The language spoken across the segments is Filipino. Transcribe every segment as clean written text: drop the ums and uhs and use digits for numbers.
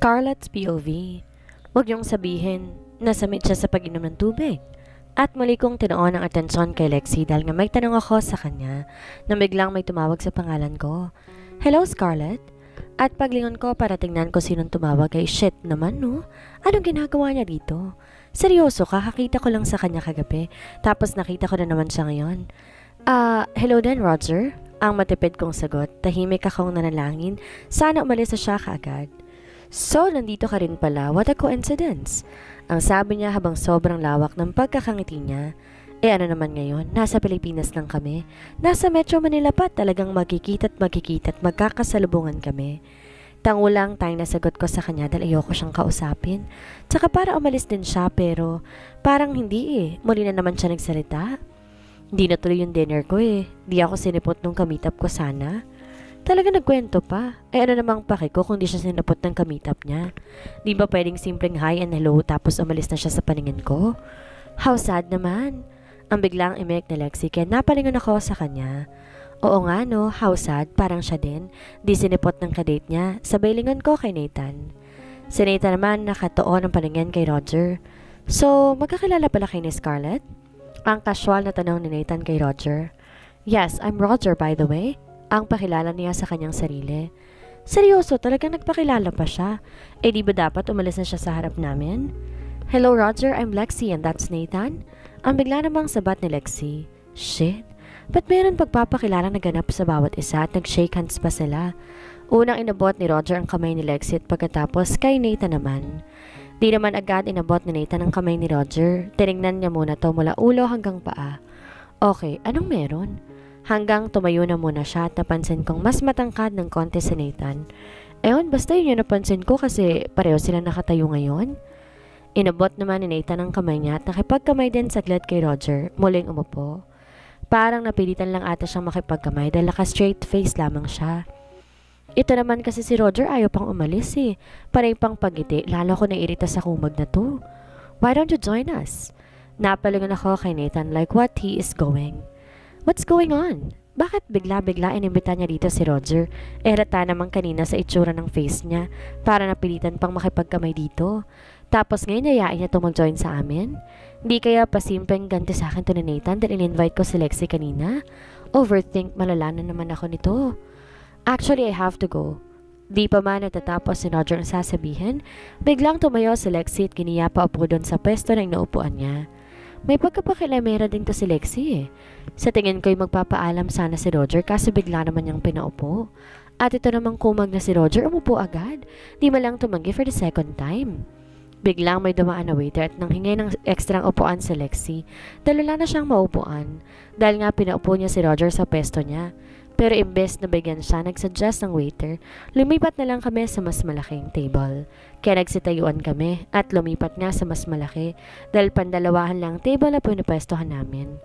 Scarlett's POV. Huwag niyong sabihin, nasamit siya sa pag-inom ng tubig. At muli kong tinoon ang atensyon kay Lexi dahil nga may tanong ako sa kanya na biglang may tumawag sa pangalan ko. Hello, Scarlett? At paglingon ko para tingnan ko sinong tumawag ay shit naman no? Anong ginagawa niya dito? Seryoso, kakakita ko lang sa kanya kagabi tapos nakita ko na naman siya ngayon. Hello din Roger? Ang matipid kong sagot, tahimik akong nanalangin, sana umalis na siya kaagad. So, nandito ka rin pala, what a coincidence. Ang sabi niya habang sobrang lawak ng pagkakangiti niya. Ano naman ngayon, nasa Pilipinas lang kami. Nasa Metro Manila pa talagang magkikita't magkakasalubungan kami. Tangulang tayong nasagot ko sa kanya dahil ayoko siyang kausapin. Tsaka para umalis din siya pero parang hindi muli na naman siya nagsalita. Hindi na tuloy yung dinner ko Di ako sinipot nung kamitap ko sana. Talaga nagkwento pa. Ano namang pake ko kung di siya sinipot ng kamitap niya? Di ba pwedeng simpleng hi and hello tapos umalis na siya sa paningin ko? How sad naman. Ang biglang imek ni Lexi kaya napalingon ako sa kanya. Oo nga no, how sad, parang siya din. Di sinipot ng kadate niya, sabay lingon ko kay Nathan. Si Nathan naman nakatoon ng paningin kay Roger. So, magkakilala pala kayo ni Scarlett? Ang casual na tanong ni Nathan kay Roger. Yes, I'm Roger by the way. Ang pakilala niya sa kanyang sarili. Seryoso, talagang nagpakilala pa siya. Di ba dapat umalis na siya sa harap namin? Hello Roger, I'm Lexi and that's Nathan. Ang bigla namang sabat ni Lexi. Shit, ba't meron pagpapakilala na ganap sa bawat isa at nag-shake hands pa sila? Unang inabot ni Roger ang kamay ni Lexi at pagkatapos kay Nathan naman. Di naman agad inabot ni Nathan ang kamay ni Roger. Tinignan niya muna to mula ulo hanggang paa. Okay, anong meron? Hanggang tumayo na muna siya at napansin kong mas matangkad ng konti si Nathan. Basta yun yung napansin ko kasi pareho sila nakatayo ngayon. Inabot naman ni Nathan ang kamay niya at nakipagkamay din saglit kay Roger. Muling umupo. Parang napilitan lang ata siyang makipagkamay dahil naka-straight face lamang siya. Ito naman kasi si Roger ayaw pang umalis Panay pang pagiti, lalo ko naiirita sa kumag na to. Why don't you join us? Napalingon ako kay Nathan like what he is going. What's going on? Bakit bigla-bigla inimbita niya dito si Roger? Rata naman kanina sa itsura ng face niya para napilitan pang makipagkamay dito. Tapos ngayon yayain niya to mag-join sa amin? Di kaya pasimpleng ganti sa akin to ni Nathan dahil in-invite ko si Lexi kanina? Overthink malala na naman ako nito. Actually, I have to go. Di pa man natatapos si Roger ang sasabihin, biglang tumayo si Lexi at giniya pa upo doon sa pwesto na inuupuan niya. May pagkapakilamera din to si Lexi Sa tingin ko'y magpapaalam sana si Roger kasi bigla naman niyang pinaupo. At ito namang kumag na si Roger umupo agad, di malang tumanggi for the second time. Biglang may dumaan na waiter at nanghingay ng ekstrang upuan si Lexi dahil wala na siyang maupuan dahil nga pinaupo niya si Roger sa pwesto niya. Pero imbes na bigyan siya, nagsuggest ng waiter, lumipat na lang kami sa mas malaking table. Kaya nagsitayuan kami at lumipat nga sa mas malaki dahil pandalawahan lang table na pinupwestohan namin.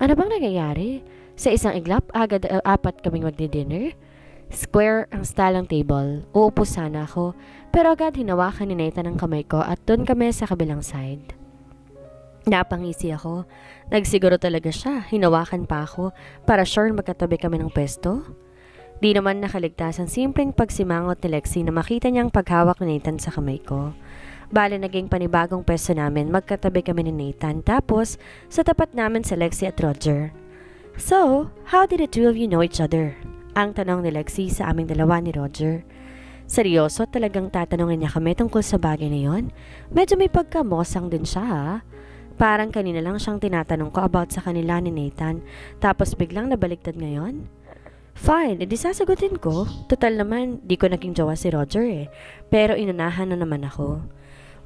Ano bang nangyayari? Sa isang iglap, agad apat kaming magdi-dinner? Square ang style ng table. Uupo sana ako, pero agad hinawakan ni Nathan ang kamay ko at doon kami sa kabilang side. Napangisi ako. Nagsiguro talaga siya. Hinawakan pa ako para sure magkatabi kami ng pwesto. Di naman nakaligtas ang simpleng pagsimangot ni Lexi na makita niyang paghawak ni Nathan sa kamay ko. Bale naging panibagong pwesto namin, magkatabi kami ni Nathan tapos sa tapat namin si Lexi at Roger. So, how did the two of you know each other? Ang tanong ni Lexi sa aming dalawa ni Roger. Seryoso talagang tatanungin niya kami tungkol sa bagay na yon? Medyo may pagkamosang din siya Parang kanina lang siyang tinatanong ko about sa kanila ni Nathan, tapos biglang nabaliktad ngayon. Fine, edi sasagutin ko. Total naman, di ko naging jowa si Roger Pero inunahan na naman ako.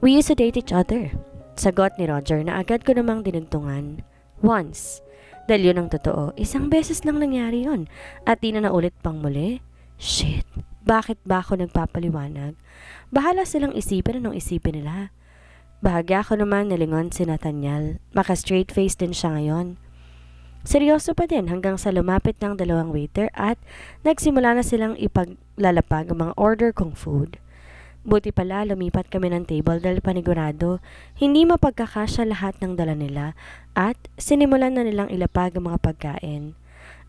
We used to date each other. Sagot ni Roger na agad ko namang dinugtungan. Once. Dahil yun ang totoo, isang beses lang nangyari yun. At di na naulit pang muli. Shit, bakit ba ako nagpapaliwanag? Bahala silang isipin anong isipin nila. Bahagya ko naman nalingon si Nathaniel. Maka-straight face din siya ngayon. Seryoso pa din hanggang sa lumapit ng dalawang waiter at nagsimula na silang ipaglalapag ang mga order kong food. Buti pala lumipat kami ng table dahil panigurado hindi mapagkakasya lahat ng dala nila at sinimulan na nilang ilapag ang mga pagkain.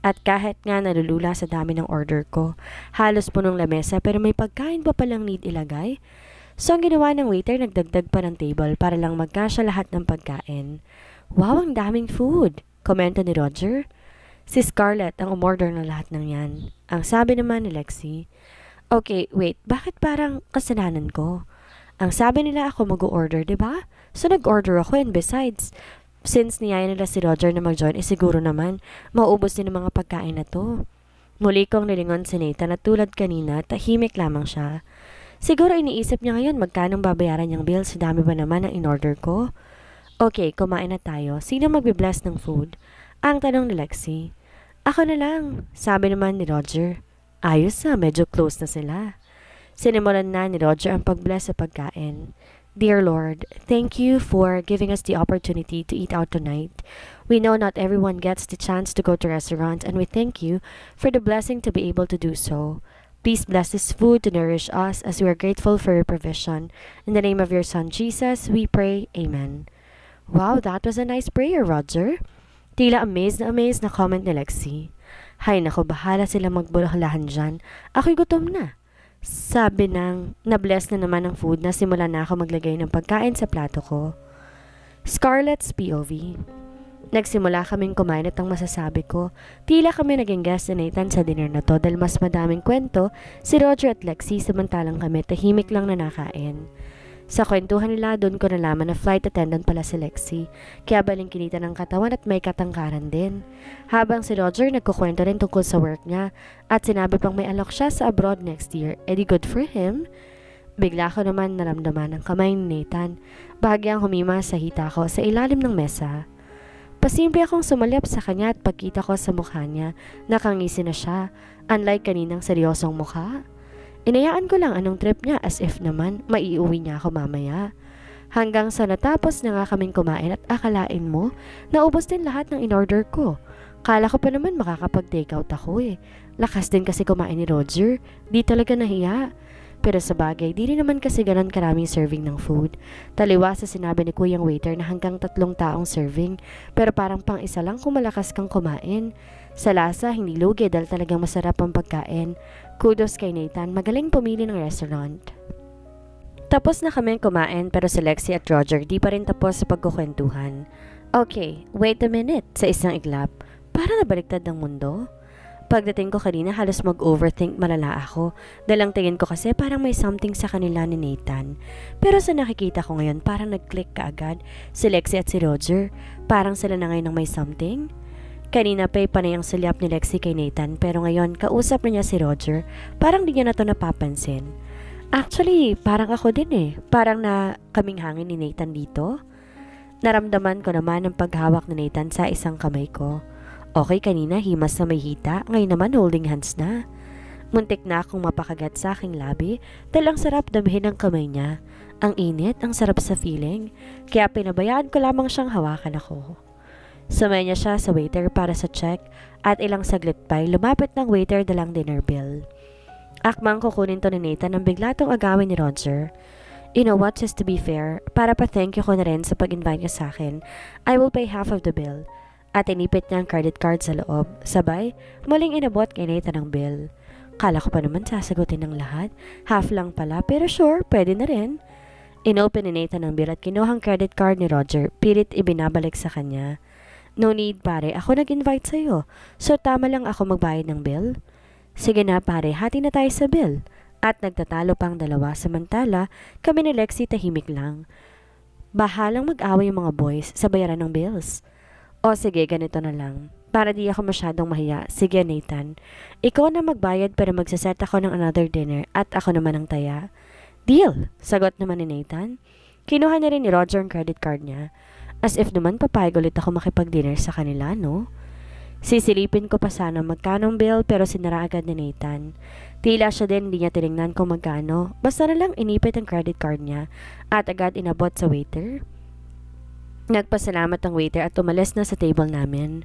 At kahit nga nalulula sa dami ng order ko, halos punong lamesa pero may pagkain pa palang need ilagay. So ang ginawa ng waiter, nagdagdag pa ng table para lang magkasya lahat ng pagkain. Wow, ang daming food! Komento ni Roger. Si Scarlett ang umorder ng lahat ng yan. Ang sabi naman ni Lexi, okay, wait, bakit parang kasalanan ko? Ang sabi nila ako mag-order, diba? So nag-order ako and besides, since niyaya nila si Roger na mag-join, siguro naman, mauubos din ang mga pagkain na to. Muli kong nilingon si Nathan at tulad kanina, tahimik lamang siya. Siguro iniisip niya ngayon magkano babayaran niyang bill sa dami ba naman ang in-order ko? Okay, kumain na tayo. Sino magbe-bless ng food? Ang tanong ni Lexi. Ako na lang, sabi naman ni Roger. Ayos na, medyo close na sila. Sinimulan na ni Roger ang pag-bless sa pagkain. Dear Lord, thank you for giving us the opportunity to eat out tonight. We know not everyone gets the chance to go to restaurants and we thank you for the blessing to be able to do so. Please bless this food to nourish us as we are grateful for your provision. In the name of your Son Jesus, we pray. Amen. Wow, that was a nice prayer, Roger. Tila amazed na comment ni Lexi. Hay nako, bahala sila magbulaklahan dyan. Ako'y gutom na. Sabi na-bless na naman ang food na simula na ako maglagay ng pagkain sa plato ko. Scarlett's POV. Nagsimula kaming kumain at ang masasabi ko, tila kami naging guest ni Nathan sa dinner na to dahil mas madaming kwento si Roger at Lexi samantalang kami tahimik lang na nakain. Sa kwentuhan nila, doon ko nalaman na flight attendant pala si Lexi, kaya balingkinita ng katawan at may katangkaran din. Habang si Roger nagkukwento rin tungkol sa work niya at sinabi pang may alok siya sa abroad next year, edi good for him. Bigla ko naman naramdaman ang kamay ni Nathan, bahagyang humima sa hita ko sa ilalim ng mesa. Pasimple akong sumalyap sa kanya at pagkita ko sa mukha niya, nakangisi na siya, unlike kaninang seryosong mukha. Inayaan ko lang anong trip niya as if naman maiuwi niya ako mamaya. Hanggang sa natapos na nga kaming kumain at akalain mo, naubos din lahat ng in-order ko. Kala ko pa naman makakapag-takeout ako eh. Lakas din kasi kumain ni Roger, di talaga nahiya. Pero sa bagay, di rin naman kasi ganon karaming serving ng food. Taliwa sa sinabi ni Kuyang waiter na hanggang 3 taong serving, pero parang pang isa lang kung malakas kang kumain. Sa lasa, hindi lugi dahil talagang masarap ang pagkain. Kudos kay Nathan, magaling pumili ng restaurant. Tapos na kami kumain pero si Lexi at Roger di pa rin tapos sa pagkukwentuhan. Okay, wait a minute, sa isang iglap. Para nabaliktad ng mundo? Pagdating ko kanina halos mag-overthink malala ako dahil ang tingin ko kasi parang may something sa kanila ni Nathan. Pero sa nakikita ko ngayon parang nag-click kaagad si Lexi at si Roger. Parang sila na ngayon ng may something. Kanina pa'y panay ang salyap ni Lexi kay Nathan pero ngayon kausap na niya si Roger. Parang di niya na to napapansin. Actually, parang ako din eh. Parang na kaming hangin ni Nathan dito. Naramdaman ko naman ang paghawak ni Nathan sa isang kamay ko. Okay, kanina himas na may hita, ngayon naman holding hands na. Muntik na akong mapakagat sa aking labi dahil ang sarap damihin ng kamay niya. Ang init, ang sarap sa feeling. Kaya pinabayaan ko lamang siyang hawakan ako. Sumay niya siya sa waiter para sa check at ilang saglit pa'y lumapit ng waiter dalang dinner bill. Akmang kukunin to ni Nathan nang bigla tong agawin ni Roger. You know what, just to be fair, para pa-thank you ko na rin sa pag-invite niya sa akin, I will pay half of the bill. At inipit niya ang credit card sa loob. Sabay, muling inabot kay Nathan ang bill. Kala ko pa naman sasagutin ng lahat. Half lang pala, pero sure, pwede na rin. Inopen ni Nathan ang bill at kinuhang credit card ni Roger, pilit ibinabalik sa kanya. No need pare, ako nag-invite sa'yo. So tama lang ako magbayad ng bill? Sige na pare, hati na tayo sa bill. At nagtatalo pang dalawa samantala, kami ni Lexi tahimik lang. Bahalang mag-away yung mga boys sa bayaran ng bills. O sige, ganito na lang. Para di ako masyadong mahiya. Sige Nathan, ikaw na magbayad pero magsaset ako ng another dinner at ako naman ang taya. Deal! Sagot naman ni Nathan. Kinuha na rin ni Roger ang credit card niya. As if naman papayag ulit ako makipag-dinner sa kanila, no? Sisilipin ko pa sana magkanong bill pero sinara agad ni Nathan. Tila siya din hindi niya tinignan kung magkano. Basta na lang inipit ang credit card niya at agad inabot sa waiter. Nagpasalamat ang waiter at tumalis na sa table namin.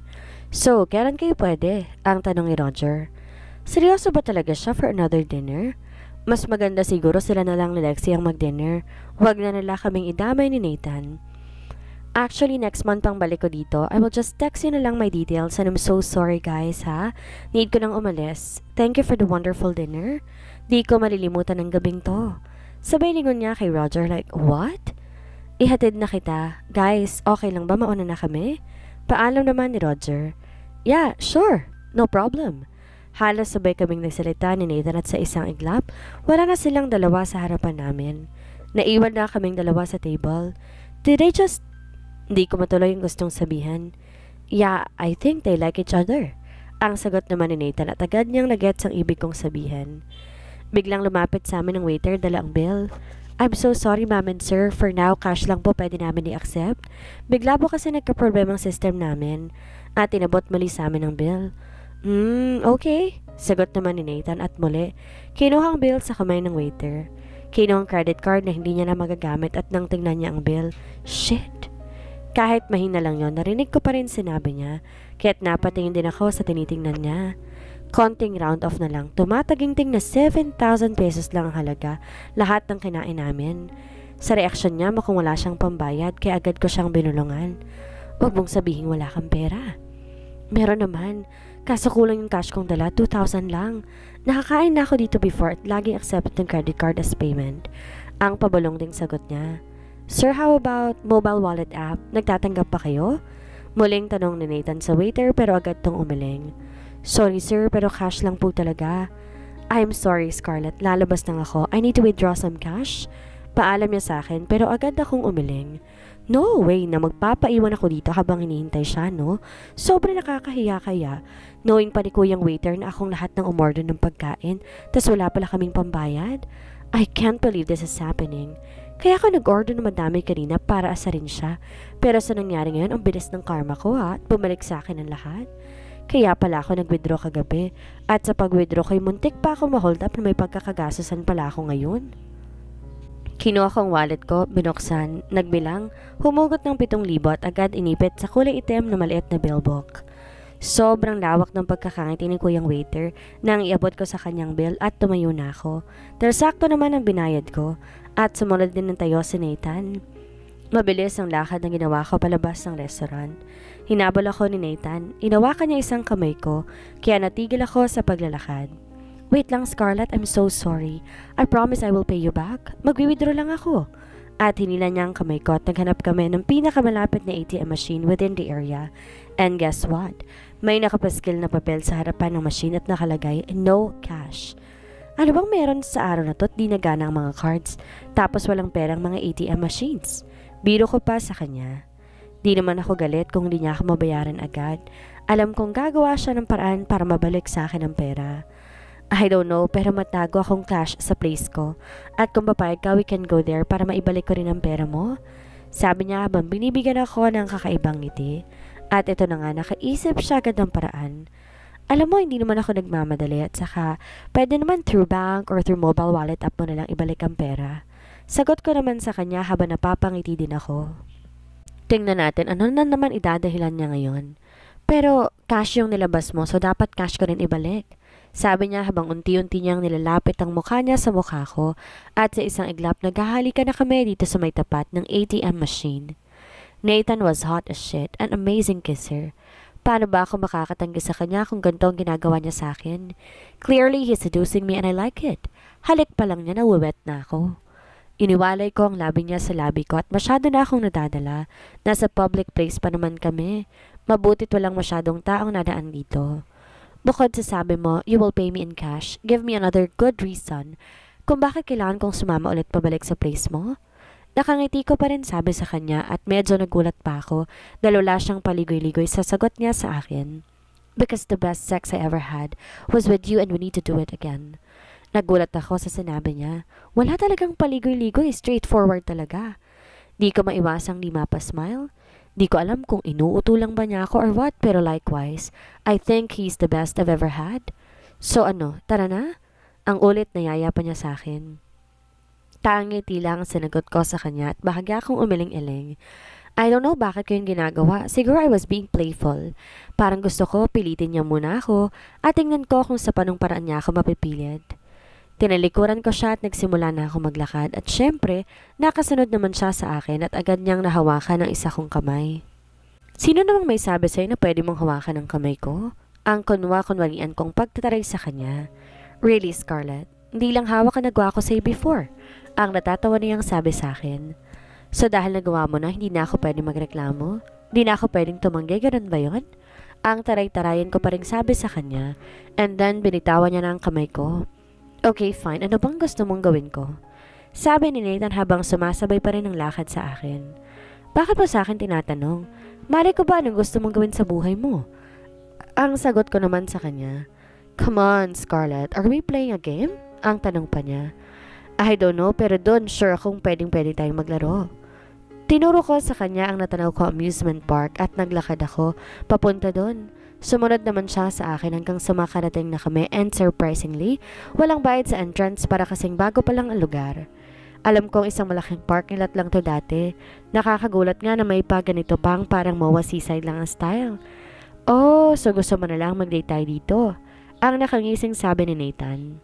So, kailan kayo pwede? Ang tanong ni Roger. Seryoso ba talaga siya for another dinner? Mas maganda siguro sila na lang ni Lexi ang mag-dinner. Huwag na nila kaming idamay ni Nathan. Actually, next month pang balik ko dito. I will just text you na lang my details and I'm so sorry guys ha. Need ko nang umalis. Thank you for the wonderful dinner. Di ko malilimutan ang gabing to. Sabay lingon niya kay Roger like, what? Ihatid na kita. Guys, okay lang ba mauna na kami? Paalam naman ni Roger. Yeah, sure. No problem. Halos sabay kaming nagsalita ni Nathan at sa isang iglap, wala na silang dalawa sa harapan namin. Naiwan na kaming dalawa sa table. Did they just... Hindi ko matuloy yung gustong sabihan. Yeah, I think they like each other. Ang sagot naman ni Nathan at agad niyang nagets ang ibig kong sabihin. Biglang lumapit sa amin ng waiter, dala ang bill. I'm so sorry ma'am and sir, for now cash lang po pwede namin i-accept. Bigla po kasi nagka-problem ang system namin at inabot muli sa amin ang bill. Okay. Sagot naman ni Nathan at muli, kinuha ang bill sa kamay ng waiter. Kinuha ang credit card na hindi niya na magagamit at nang tingnan niya ang bill. Shit! Kahit mahina lang yon, narinig ko pa rin sinabi niya, kaya't napatingin din ako sa tinitingnan niya. Konting round off na lang, tumataginting na 7,000 pesos lang ang halaga, lahat ng kinain namin. Sa reaksyon niya, mukhang wala siyang pambayad, kaya agad ko siyang binulungan. Huwag mong sabihin wala kang pera. Meron naman, kaso kulang yung cash kong dala, 2,000 lang. Nakakain na ako dito before at laging accept ng credit card as payment. Ang pabulong ding sagot niya. Sir, how about mobile wallet app? Nagtatanggap pa kayo? Muling tanong ni Nathan sa waiter pero agad tong umiling. Sorry sir, pero cash lang po talaga. I'm sorry Scarlett, lalabas lang ako. I need to withdraw some cash. Paalam niya sa akin pero agad akong umiling. No way na magpapaiwan ako dito habang hinihintay siya, no? Sobrang nakakahiya kaya. Knowing pa ni kuyang waiter na akong lahat ng umorder ng pagkain, tas wala pala kaming pambayad. I can't believe this is happening. Kaya ako nag-order na madami kanina para asarin siya. Pero sa nangyari ngayon, ang bilis ng karma ko at bumalik sa akin ang lahat. Kaya pala ako nag-withdraw kagabi. At sa pag-withdraw ko'y muntik pa ako ma-hold up na may pagkakagasasan pala ako ngayon. Kinuha ko ang wallet ko, binuksan, nagbilang, humugot ng 7,000 at agad inipit sa kulay itim na maliit na bill book. Sobrang lawak ng pagkakangiti ni kuyang waiter nang iabot ko sa kanyang bill at tumayo na ako. Dahil sakto naman ang binayad ko at sumunod din ng tayo si Nathan. Mabilis ang lakad na ginawa ko palabas ng restaurant. Hinabol ako ni Nathan, inawakan niya isang kamay ko kaya natigil ako sa paglalakad. Wait lang Scarlett, I'm so sorry. I promise I will pay you back. Magwi-withdraw lang ako. At hinila niya ang kamay ko at naghanap kami ng pinakamalapit na ATM machine within the area. And guess what? May nakapaskil na papel sa harapan ng machine at nakalagay, no cash. Ano bang meron sa araw na to at di nagana ang mga cards, tapos walang perang mga ATM machines? Biro ko pa sa kanya. Di naman ako galit kung hindi niya ako mabayaran agad. Alam kong gagawa siya ng paraan para mabalik sa akin ang pera. I don't know, pero matago akong cash sa place ko. At kung papayag ka, we can go there para maibalik ko rin ang pera mo. Sabi niya habang binibigyan ako ng kakaibang ngiti. At ito na nga, nakaisip siya agad ng paraan. Alam mo, hindi naman ako nagmamadali at saka pwede naman through bank or through mobile wallet app mo na lang ibalik ang pera. Sagot ko naman sa kanya habang napapangiti din ako. Tingnan natin ano na naman idadahilan niya ngayon. Pero cash yung nilabas mo so dapat cash ko rin ibalik. Sabi niya habang unti-unti niyang nilalapit ang mukha niya sa mukha ko at sa isang iglap naghahalikan na kami dito sa may tapat ng ATM machine. Nathan was hot as shit, an amazing kisser. Paano ba ako makakatanggi sa kanya kung ganito ang ginagawa niya sa akin? Clearly, he's seducing me and I like it. Halik pa lang niya nawawet na ako. Iniwalay ko ang labi niya sa labi ko at masyado na akong nadadala. Nasa public place pa naman kami. Mabutit walang masyadong taong nadaan dito. Bukod sa sabi mo, you will pay me in cash, give me another good reason kung bakit kailangan kong sumama ulit pabalik sa place mo. Nakangiti ko pa rin sabi sa kanya at medyo nagulat pa ako dahil wala siyang paligoy-ligoy sa sagot niya sa akin. Because the best sex I ever had was with you and we need to do it again. Nagulat ako sa sinabi niya. Wala talagang paligoy-ligoy, straightforward talaga. Di ko maiwasang di mapasmile. Di ko alam kung inuuto lang ba niya ako or what, pero likewise, I think he's the best I've ever had. So ano, tara na? Ang ulit na yaya pa niya sa akin. Tangiti lang ang sinagot ko sa kanya at bahagya akong umiling-iling. I don't know bakit ko yung ginagawa. Siguro I was being playful. Parang gusto ko pilitin niya muna ako at tingnan ko kung sa panong paraan niya ako mapipilit. Tinalikuran ko siya at nagsimula na ako maglakad at syempre, nakasunod naman siya sa akin at agad niyang nahawakan ng isa kong kamay. Sino namang may sabi sa'yo na pwede mong hawakan ng kamay ko? Ang kunwa-kunwalian kong pagtataray sa kanya. Really, Scarlett, hindi lang hawak ang nagawa ko sa'yo before. Ang natatawa niyang sabi sa akin. So dahil nagawa mo na, hindi na ako pwedeng magreklamo? Hindi na ako pwedeng tumanggi, ganun ba yun? Ang taray-tarayan ko pa rin sabi sa kanya. And then binitawan niya na ang kamay ko. Okay, fine. Ano bang gusto mong gawin ko? Sabi ni Nathan habang sumasabay pa rin ang lakad sa akin. Bakit mo sa akin tinatanong? Mali ko ba anong gusto mong gawin sa buhay mo? Ang sagot ko naman sa kanya. Come on, Scarlett. Are we playing a game? Ang tanong pa niya. I don't know, pero doon sure akong pwedeng-pwede tayong maglaro. Tinuro ko sa kanya ang natanaw ko amusement park at naglakad ako papunta doon. Sumunod naman siya sa akin hanggang sumakarating na kami and surprisingly, walang bayad sa entrance para kasing bago pa lang ang lugar. Alam kong isang malaking parking lot lang to dati. Nakakagulat nga na may pa ganito pang parang MOA seaside lang ang style. Oh, so gusto mo na lang mag-date tayo dito? Ang nakangising sabi ni Nathan.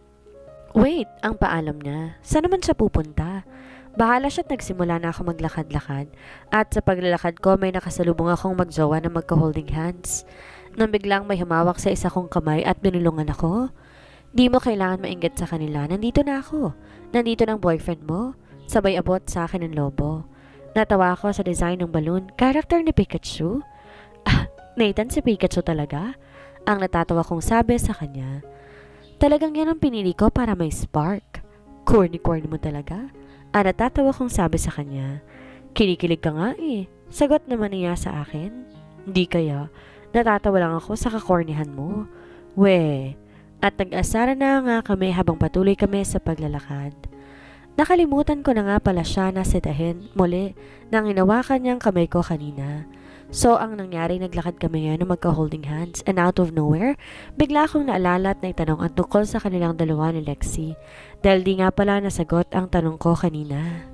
Wait, ang paalam niya. Saan naman siya pupunta? Bahala siya't nagsimula na ako maglakad-lakad. At sa paglalakad ko may nakasalubong akong magjowa na magka-holding hands. Nang biglang may humawak sa isa kong kamay at binulungan ako. Di mo kailangan mainggit sa kanila. Nandito na ako. Nandito ng boyfriend mo. Sabay abot sa akin ng lobo. Natawa ako sa design ng balloon. Character ni Pikachu? Ah, Nathan si Pikachu talaga? Ang natatawa kong sabi sa kanya. Talagang yan ang pinili ko para may spark. Corny-corny mo talaga? Ang natatawa kong sabi sa kanya. Kinikilig ka nga eh. Sagot naman niya sa akin. Hindi kaya. Natatawa lang ako sa kakornihan mo. We. At nag-asara na nga kami habang patuloy kami sa paglalakad. Nakalimutan ko na nga pala siya na sitahin muli nang hinawakan niyang kamay ko kanina. So ang nangyari, naglakad kami ngayon na magka-holding hands and out of nowhere, bigla akong naalala at naitanong ang tungkol sa kanilang dalawa ni Lexi dahil di nga pala nasagot ang tanong ko kanina.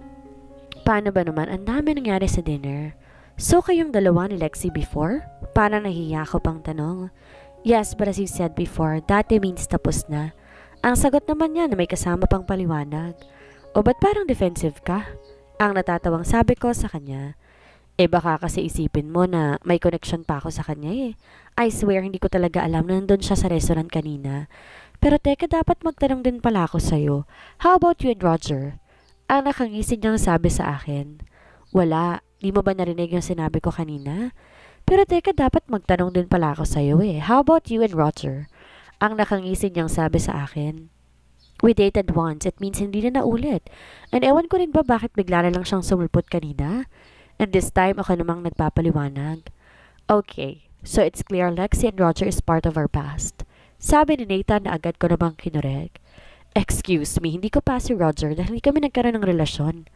Paano ba naman ang dami nangyari sa dinner? So kayong dalawa ni Lexi before? Parang nahihiya ko pang tanong. Yes, but as you said before, dati means tapos na. Ang sagot naman niya na may kasama pang paliwanag. O ba't parang defensive ka? Ang natatawang sabi ko sa kanya. Eh baka kasi isipin mo na may connection pa ako sa kanya eh. I swear hindi ko talaga alam na nandun siya sa restaurant kanina. Pero teka, dapat magtanong din pala ako sa'yo. How about you and Roger? Ang nakangisin niyang sabi sa akin. Wala, di mo ba narinig yung sinabi ko kanina? Pero teka, dapat magtanong din pala ako sa'yo eh. How about you and Roger? Ang nakangisin niyang sabi sa akin. We dated once, it means hindi na naulit. And ewan ko rin ba bakit bigla na lang siyang sumulpot kanina? And this time, ako namang nagpapaliwanag. Okay, so it's clear Lexi and Roger is part of our past. Sabi ni Nathan na agad ko namang kinurek. Excuse me, hindi ko pa si Roger dahil hindi kami nagkaroon ng relasyon.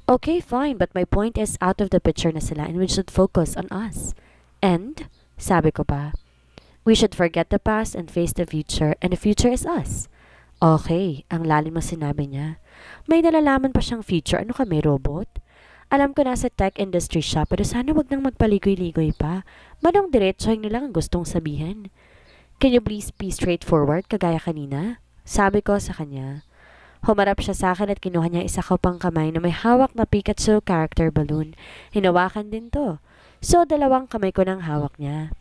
Okay, fine, but my point is out of the picture na sila and we should focus on us. And, sabi ko pa, we should forget the past and face the future and the future is us. Okay, ang lalim mo sinabi niya. May nalalaman pa siyang future. Ano kami, robot? Alam ko nasa tech industry siya pero sana wag nang magpaligoy-ligoy pa. Manong diretsohin nilang ang gustong sabihin. Can you please be straightforward kagaya kanina? Sabi ko sa kanya. Humarap siya sa akin at kinuha niya isa ko pang kamay na may hawak na Pikachu character balloon. Hinawakan din to. So dalawang kamay ko nang hawak niya.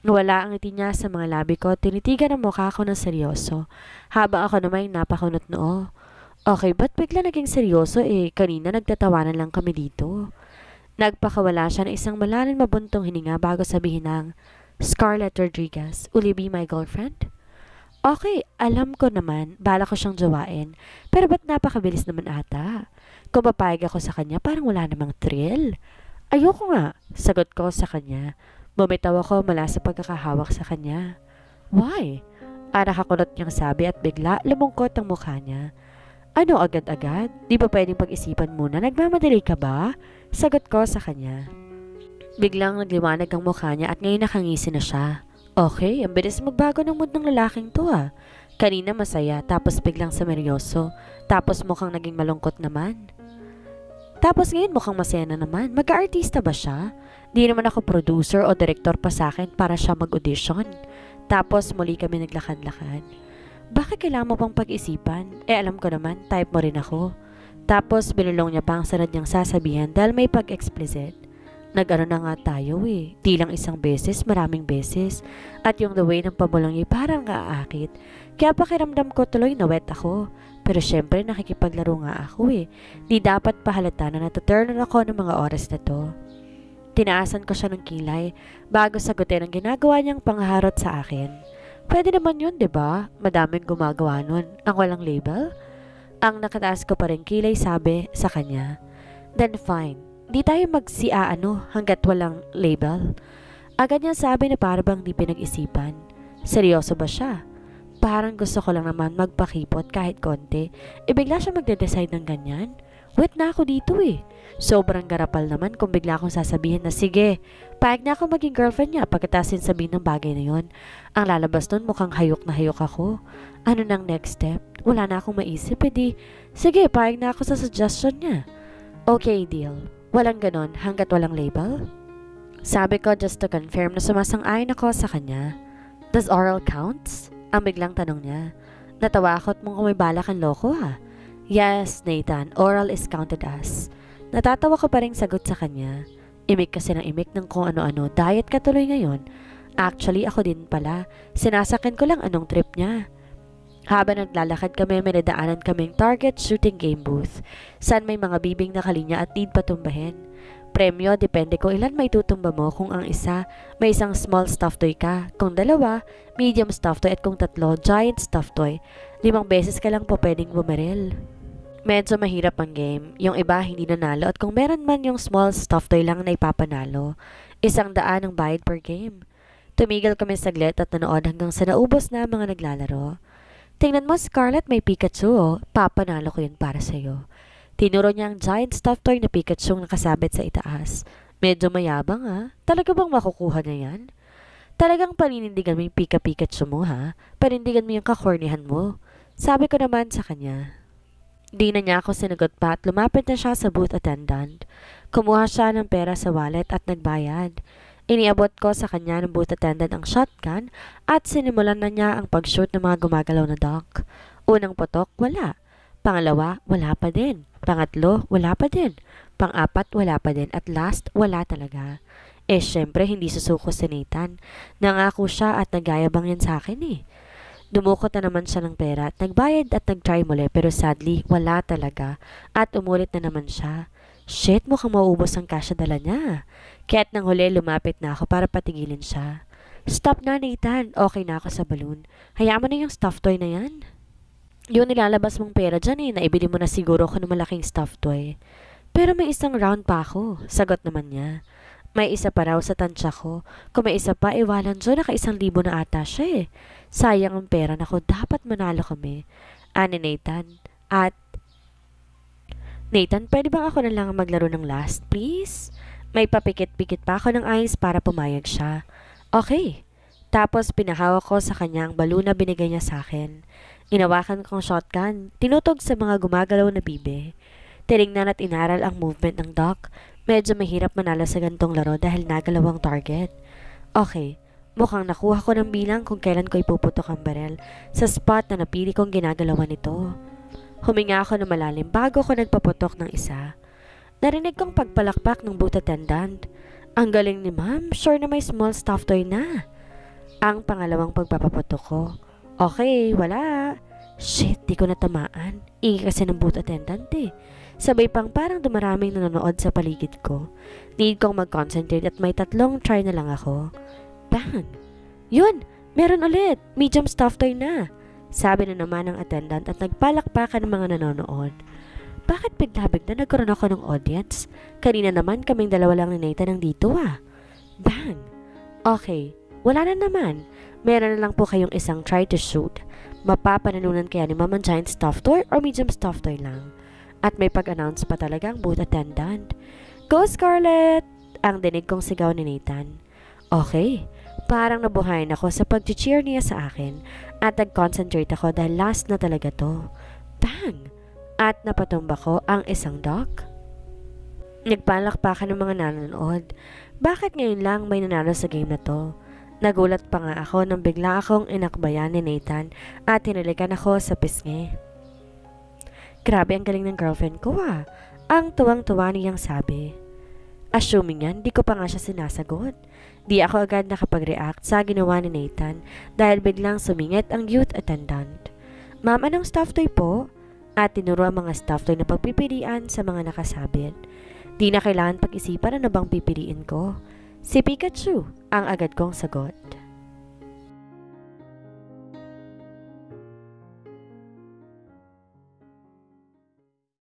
Wala ang ngiti niya sa mga labi ko. Tinitigan ang mukha ko ng seryoso. Habang ako naman napakunot noo. Okay, ba't bigla naging seryoso eh? Kanina nagtatawanan lang kami dito. Nagpakawala siya ng isang malalim mabuntong hininga bago sabihin ng, Scarlett Rodriguez, will you be my girlfriend? Okay, alam ko naman, bala ko siyang jowain. Pero ba't napakabilis naman ata? Kung papayag ako sa kanya, parang wala namang thrill. Ayoko nga, sagot ko sa kanya. Bumitaw ako mula sa pagkakahawak sa kanya. Why? Nakakunot niyang sabi at bigla lumungkot ang mukha niya. Ano agad-agad? Di ba pwedeng pag-isipan muna? Nagmamadali ka ba? Sagot ko sa kanya. Biglang nagliwanag ang mukha niya at ngayon nakangisi na siya. Okay, ang bilis magbago ng mood ng lalaking to ah. Kanina masaya, tapos biglang semeryoso, tapos mukhang naging malungkot naman. Tapos ngayon mukhang masaya na naman. Mag-aartista ba siya? Di naman ako producer o director pa sa akin para siya mag-audition. Tapos muli kami naglakad-lakad. Bakit kailangan mo pang pag-isipan? Eh alam ko naman, type mo rin ako. Tapos binulong niya pa ang sarad niyang sasabihan dahil may pag-explicit. Nag-ano na nga tayo eh. Di lang isang beses, maraming beses. At yung the way ng pabulong niya parang naaakit. Kaya pakiramdam ko tuloy na wet ako. Pero syempre nakikipaglaro nga ako eh. Di dapat pahalata na natuturn ako ng mga oras na to. Tinaasan ko siya ng kilay bago sagutin ang ginagawa niyang pangharot sa akin. Pwede naman yun, 'di ba? Madaming gumagawa nun. Ang walang label? Ang nakataas ko pa rin kilay sabi sa kanya. Then fine. Di tayo magsiaano hanggat walang label. Agad niya sabi na parang di pinag-isipan. Seryoso ba siya? Parang gusto ko lang naman magpakipot kahit konti. Bigla siya magde-decide ng ganyan. Wait na ako dito eh. Sobrang garapal naman kung bigla akong sasabihin na sige, payag na ako maging girlfriend niya pagkatasin sabihin ng bagay na yon. Ang lalabas nun mukhang hayok na hayok ako. Ano nang next step? Wala na akong maisip sige, payag na ako sa suggestion niya. Okay, deal. Walang ganon hanggat walang label? Sabi ko just to confirm na sumasang-ayon ako sa kanya. Does oral counts? Ang biglang tanong niya. Natawa ako at mong kung may balak ang loko ha. Yes, Nathan, oral is counted as. Natatawa ko pa rin sagot sa kanya. Imik kasi ng imik ng kung ano-ano, diet ka tuloy ngayon. Actually, ako din pala. Sinasakin ko lang anong trip niya. Habang naglalakad kami, may nadaanan kaming target shooting game booth. Saan may mga bibing na kalinya at need patumbahin. Premyo, depende kung ilan may tutumba mo. Kung ang isa, may isang small stuffed toy ka. Kung dalawa, medium stuffed toy. At kung tatlo, giant stuffed toy. 5 beses ka lang po pwedeng bumaril. Medyo mahirap ang game. Yung iba hindi nanalo at kung meron man yung small stuffed toy lang na ipapanalo. 100 ang bayad per game. Tumigil kami saglit at nanood hanggang sa naubos na mga naglalaro. Tingnan mo Scarlett, may Pikachu oh. Papanalo ko yun para sa'yo. Tinuro niya ang giant stuffed toy na Pikachu nakasabit sa itaas. Medyo mayabang ha. Talaga bang makukuha na yan? Talagang paninindigan mo yung Pikachu mo ha. Panindigan mo yung kakornihan mo. Sabi ko naman sa kanya. Di na niya ako sinagot pa at lumapit na siya sa booth attendant. Kumuha siya ng pera sa wallet at nagbayad. Iniabot ko sa kanya ng booth attendant ang shotgun at sinimulan na niya ang pag-shoot ng mga gumagalaw na dog. Unang putok, wala. Pangalawa, wala pa din. Pangatlo, wala pa din. Pang-apat, wala pa din. At last, wala talaga. Syempre, hindi susuko si Nathan. Nangako siya at nagayabang yan sa akin eh. Dumukot na naman siya ng pera at nagbayad at nag-try muli pero sadly, wala talaga. At umulit na naman siya. Shit, mukhang maubos ang cash na dala niya. Kaya't nang huli, lumapit na ako para patigilin siya. Stop na, Nathan. Okay na ako sa balloon. Hayaan mo na yung stuffed toy na yan. Yung nilalabas mong pera dyan eh, naibili mo na siguro ako ng malaking stuffed toy. Pero may isang round pa ako, sagot naman niya. May isa pa raw sa tansya ko. Kung may isa pa, iwalan dyan, naka-1,000 na ata siya eh. Sayang ang pera na ko, dapat manalo kami. Ani Nathan. At, Nathan, pwede bang ako na lang maglaro ng last, please? May papikit-pikit pa ako ng eyes para pumayag siya. Okay. Tapos pinahawak ko sa kanya ang balon na binigay niya sa akin. Inawakan kong shotgun, tinutog sa mga gumagalaw na bibe. Tinignan at inaral ang movement ng dog. Medyo mahirap manalo sa gantong laro dahil nagalawang target. Okay, mukhang nakuha ko ng bilang kung kailan ko ipuputok ang barel sa spot na napili kong ginagalawan nito. Huminga ako ng malalim bago ko nagpaputok ng isa. Narinig kong pagpalakpak ng booth attendant. Ang galing ni ma'am, sure na may small stuffed toy na. Ang pangalawang pagpapaputok ko. Okay, wala. Shit, di ko natamaan. Ingi kasi ng booth attendant eh. Sabay pang parang dumaraming nanonood sa paligid ko. Need kong mag-concentrate at may 3 try na lang ako. Bang! Yun! Meron ulit! Medium stuffed toy na! Sabi na naman ng attendant at nagpalakpakan ng mga nanonood. Bakit bigla-bigla nagkaroon ako ng audience? Kanina naman kaming dalawa lang ni Nathan nandito ah. Bang! Okay, wala na naman. Meron na lang po kayong isang try to shoot. Mapapanalunan kaya ni Mama giant stuffed toy or medium stuffed toy lang? At may pag-announce pa talaga ang booth attendant. Go Scarlett! Ang dinig kong sigaw ni Nathan. Okay, parang nabuhayan ako sa pag-cheer niya sa akin at nag-concentrate ako dahil last na talaga to. Bang! At napatumba ko ang isang dog. Nagpalakpakan ng mga nanonood. Bakit ngayon lang may nanalo sa game na to? Nagulat pa nga ako nang bigla akong inakbayan ni Nathan at hinalikan ako sa pisngi. Grabe ang galing ng girlfriend ko ah. Ang tuwang-tuwa niyang sabi. Assuming yan, di ko pa nga siya sinasagot. Di ako agad nakapag-react sa ginawa ni Nathan dahil biglang sumingit ang youth attendant. Ma'am, anong stuffed toy po? at tinuro ang mga stuffed toy na pagpipilian sa mga nakasabit. Di na kailangan pag-isipan ano bang pipiliin ko. Si Pikachu ang agad kong sagot.